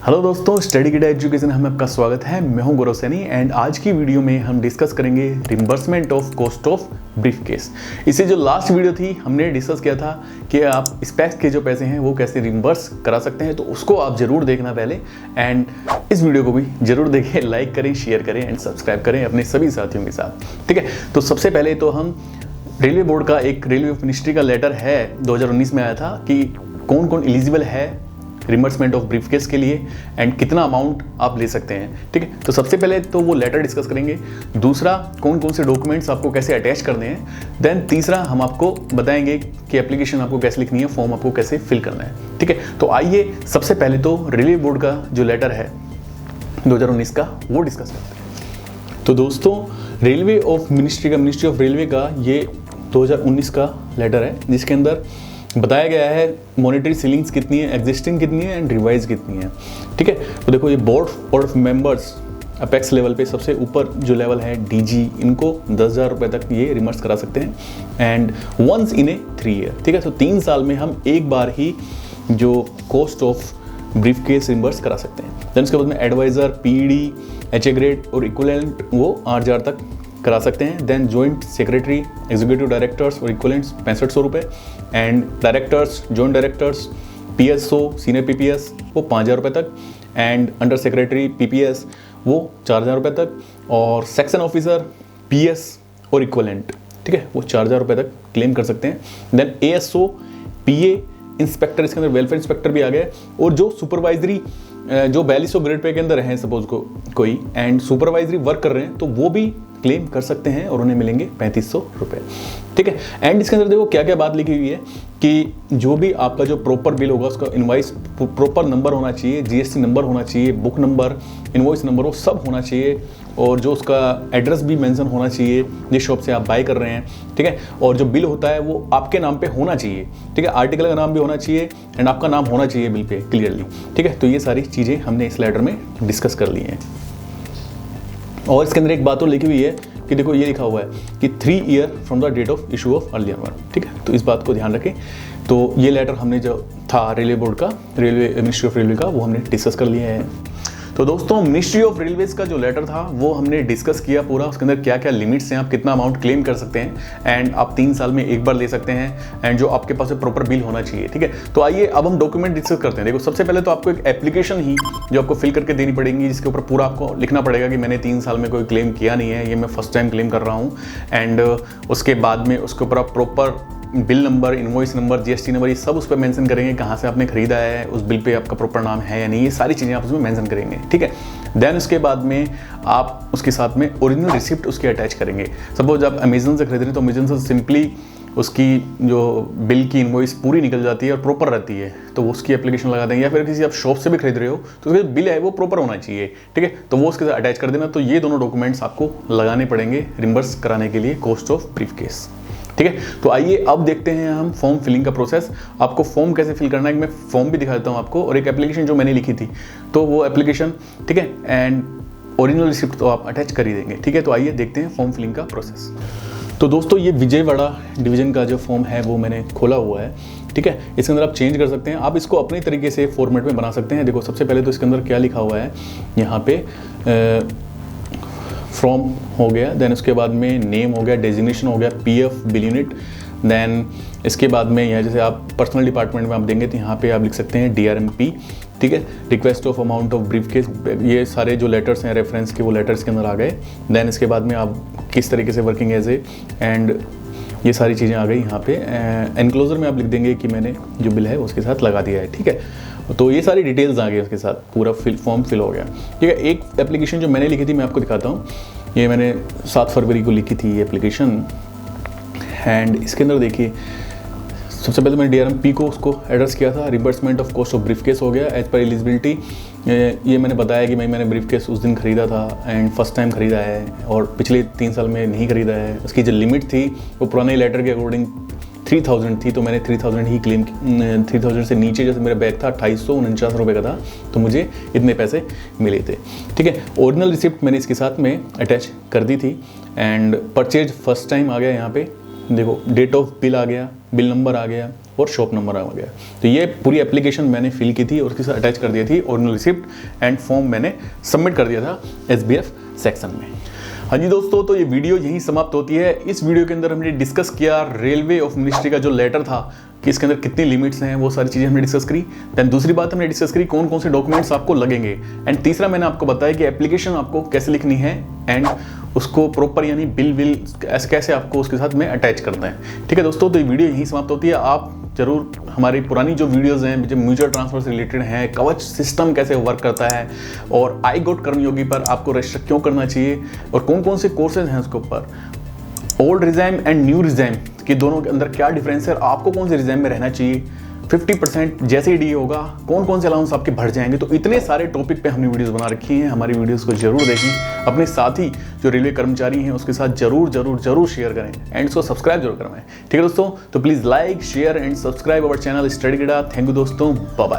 Hello दोस्तों, study kid education में आपका स्वागत है। मैं हूं गौरव सैनी एंड आज की वीडियो में हम डिस्कस करेंगे reimbursement of cost of briefcase. इससे जो लास्ट वीडियो थी हमने डिस्कस किया था कि आप स्पेक्स के जो पैसे हैं वो कैसे रिम्बर्स करा सकते हैं, तो उसको आप जरूर देखना पहले एंड इस वीडियो को भी जरूर देखें, लाइक करें, शेयर करें एंड सब्सक्राइब करें अपने सभी साथियों के साथ। ठीक है, तो सबसे पहले तो हम रेलवे बोर्ड का एक रेलवे मिनिस्ट्री का लेटर है 2019 में आया था कि कौन कौन एलिजिबल है रिम्बर्समेंट ऑफ ब्रीफकेस के लिए एंड कितना अमाउंट आप ले सकते हैं। ठीक है, तो सबसे पहले तो वो लेटर डिस्कस करेंगे। दूसरा, कौन कौन से डॉक्यूमेंट्स आपको कैसे अटैच करने हैं। देन तीसरा, हम आपको बताएंगे कि एप्लीकेशन आपको कैसे लिखनी है, फॉर्म आपको कैसे फिल करना है। ठीक है, तो आइए सबसे पहले तो रेलवे बोर्ड का जो लेटर है 2019 का वो डिस्कस करते हैं। तो दोस्तों, railway of ministry of railway का ये 2019 का लेटर है जिसके अंदर बताया गया है मॉनेटरी सीलिंग्स कितनी है, एग्जिस्टिंग कितनी है एंड रिवाइज कितनी है। ठीक है, तो देखो ये board of members apex level पे सबसे ऊपर जो लेवल है डीजी, इनको 10,000 रुपये तक ये रिमर्स करा सकते हैं and once in a 3 year. ठीक है, तो 3 साल में हम एक बार ही जो कॉस्ट ऑफ ब्रीफकेस रिमर्स करा सकते हैं। देन उसके बाद में एडवाइज़र, पीडी, एचए ग्रेड और इक्विवेलेंट वो 8,000 तक करा सकते हैं। Then joint secretary, executive directors और इक्विवेलेंट्स 6500 रुपये and directors, joint directors, PSO, senior PPS वो 5,000 रुपये तक एंड अंडर सेक्रेटरी पीपीएस वो 4,000 रुपये तक और सेक्शन ऑफिसर, पीएस और इक्विवेलेंट, ठीक है, वो 4,000 रुपये तक क्लेम कर सकते हैं। देन एएसओ, पीए, इंस्पेक्टर, इसके अंदर वेलफेयर इंस्पेक्टर भी आ गए और जो सुपरवाइजरी जो 4200 ग्रेड पे के अंदर हैं सपोज कोई एंड सुपरवाइजरी वर्क कर रहे हैं तो वो भी क्लेम कर सकते हैं और उन्हें मिलेंगे 3500 रुपये। ठीक है, एंड इसके अंदर देखो क्या क्या बात लिखी हुई है कि जो भी आपका जो प्रॉपर बिल होगा उसका इनवॉइस प्रॉपर नंबर होना चाहिए, जीएसटी नंबर होना चाहिए, बुक नंबर, इनवॉइस नंबर वो सब होना चाहिए और जो उसका एड्रेस भी मेंशन होना चाहिए जिस शॉप से आप बाय कर रहे हैं। ठीक है, और जो बिल होता है वो आपके नाम पे होना चाहिए। ठीक है, आर्टिकल का नाम भी होना चाहिए एंड आपका नाम होना चाहिए बिल पे क्लियरली। ठीक है, तो ये सारी चीज़ें हमने इस लेटर में डिस्कस कर ली हैं। और इसके अंदर एक बात और लिखी हुई है कि देखो ये लिखा हुआ है कि 3 year from the date of issue of earlier one. ठीक है, तो इस बात को ध्यान रखें। तो ये लेटर हमने जो था रेलवे बोर्ड का, रेलवे मिनिस्ट्री ऑफ रेलवे का, वो हमने डिस्कस कर लिया है। तो दोस्तों, मिनिस्ट्री ऑफ रेलवेज का जो लेटर था वो हमने डिस्कस किया पूरा, उसके अंदर क्या क्या लिमिट्स हैं, आप कितना अमाउंट क्लेम कर सकते हैं एंड आप 3 साल में एक बार ले सकते हैं एंड जो आपके पास प्रॉपर बिल होना चाहिए। ठीक है, तो आइए अब हम डॉक्यूमेंट डिस्कस करते हैं। देखो सबसे पहले तो आपको एक एप्लीकेशन ही जो आपको फिल करके देनी पड़ेगी जिसके ऊपर पूरा आपको लिखना पड़ेगा कि मैंने 3 साल में कोई क्लेम किया नहीं है, ये मैं फर्स्ट टाइम क्लेम कर रहा हूँ एंड उसके बाद में उसके ऊपर आप proper bill number, invoice number, GST number ये सब उस पर मेंशन करेंगे, कहाँ से आपने खरीदा है, उस बिल पे आपका प्रॉपर नाम है या नहीं, ये सारी चीज़ें आप उसमें मेंशन करेंगे। ठीक है, देन उसके बाद में आप उसके साथ में ओरिजिनल रिसिप्ट उसके अटैच करेंगे। सपोज आप अमेजन से खरीद रहे हैं तो अमेजन से सिंपली उसकी जो बिल की इनवॉइस पूरी निकल जाती है और प्रॉपर रहती है तो वो उसकी एप्लीकेशन लगा देंगे, या फिर किसी आप शॉप से भी खरीद रहे हो तो उसका बिल है वो प्रॉपर होना चाहिए। ठीक है, तो वो उसके साथ अटैच कर देना। तो ये दोनों डॉक्यूमेंट्स आपको लगाने पड़ेंगे रिम्बर्स कराने के लिए कॉस्ट ऑफ ब्रीफकेस। ठीक है, तो आइए अब देखते हैं हम फॉर्म फिलिंग का प्रोसेस। आपको फॉर्म कैसे फिल करना है मैं फॉर्म भी दिखा देता हूँ आपको और एक एप्लीकेशन जो मैंने लिखी थी तो वो एप्लीकेशन, ठीक है, एंड ओरिजिनल रिसिप्ट तो आप अटैच कर ही देंगे। ठीक है, तो आइए देखते हैं फॉर्म फिलिंग का प्रोसेस। तो दोस्तों, ये विजयवाड़ा डिवीज़न का जो फॉर्म है वो मैंने खोला हुआ है। ठीक है, इसके अंदर आप चेंज कर सकते हैं, आप इसको अपने तरीके से फॉर्मेट में बना सकते हैं। देखो सबसे पहले तो इसके अंदर क्या लिखा हुआ है, यहाँ पे फ्रॉम हो गया, देन उसके बाद में नेम हो गया, डेजिग्नेशन हो गया, पीएफ, बिल यूनिट, देन इसके बाद में यहाँ जैसे आप पर्सनल डिपार्टमेंट में आप देंगे तो यहाँ पे आप लिख सकते हैं डीआरएमपी। ठीक है, request of amount of briefcase, ये सारे जो लेटर्स हैं रेफरेंस के वो लेटर्स के अंदर आ गए। देन इसके बाद में आप किस तरीके से वर्किंग एज ए एंड ये सारी चीज़ें आ गई यहाँ पे। एनक्लोजर में आप लिख देंगे कि मैंने जो बिल है उसके साथ लगा दिया है। ठीक है, तो ये सारी डिटेल्स आ गई उसके साथ, पूरा फॉर्म फिल हो गया। ठीक है, एक एप्लीकेशन जो मैंने लिखी थी मैं आपको दिखाता हूँ। ये मैंने 7 फरवरी को लिखी थी ये एप्लीकेशन एंड इसके अंदर देखिए सबसे पहले मैंने डीआरएमपी को उसको एड्रेस किया था, reimbursement of cost of briefcase हो गया एज पर एलिजिबिलिटी। ये मैंने बताया कि मैंने ब्रीफकेस उस दिन खरीदा था एंड फर्स्ट टाइम खरीदा है और पिछले 3 साल में नहीं खरीदा है। उसकी जो लिमिट थी वो पुराने लेटर के अकॉर्डिंग 3000 थी तो मैंने 3000 ही क्लेम, 3000 से नीचे जैसे मेरा बैग था 2849 रुपये का था तो मुझे इतने पैसे मिले थे। ठीक है, ओरिजिनल रिसिप्ट मैंने इसके साथ में अटैच कर दी थी एंड परचेज फर्स्ट टाइम आ गया यहाँ पे। देखो डेट ऑफ बिल आ गया, बिल नंबर आ गया और शॉप नंबर आ गया। तो ये पूरी एप्लीकेशन मैंने फिल की थी और उसके साथ अटैच कर दिया थी, ओरिजिनल रिसिप्ट एंड फॉर्म मैंने सबमिट कर दिया था SBF सेक्शन में। हाँ जी दोस्तों, तो ये वीडियो यहीं समाप्त होती है। इस वीडियो के अंदर हमने डिस्कस किया रेलवे ऑफ मिनिस्ट्री का जो लेटर था कि इसके अंदर कितनी लिमिट्स हैं, वो सारी चीज़ें हमने डिस्कस करी। दैन दूसरी बात हमने डिस्कस करी कौन कौन से डॉक्यूमेंट्स आपको लगेंगे, एंड तीसरा मैंने आपको बताया कि एप्लीकेशन आपको कैसे लिखनी है एंड उसको प्रॉपर यानी बिल कैसे आपको उसके साथ में अटैच करना है। ठीक है दोस्तों, तो ये वीडियो यहीं समाप्त होती है। आप जरूर हमारी पुरानी जो वीडियोस हैं जो म्यूचुअल ट्रांसफर से रिलेटेड हैं, कवच सिस्टम कैसे वर्क करता है और आई गोट कर्मयोगी पर आपको रजिस्टर क्यों करना चाहिए और कौन कौन से कोर्सेज हैं उसके ऊपर, old regime and new regime के दोनों के अंदर क्या डिफरेंस है, आपको कौन से रिजाइम में रहना चाहिए, 50% जैसे ही डी होगा कौन कौन से अलाउंस आपके बढ़ जाएंगे। तो इतने सारे टॉपिक पे हमने वीडियोस बना रखी हैं। हमारी वीडियोस को जरूर देखें, अपने साथी जो रेलवे कर्मचारी हैं उसके साथ जरूर शेयर करें एंड उसको सब्सक्राइब जरूर करवाएं। ठीक है दोस्तों, तो please like share and subscribe our channel study GIDA. Thank you दोस्तों, बाय बाय।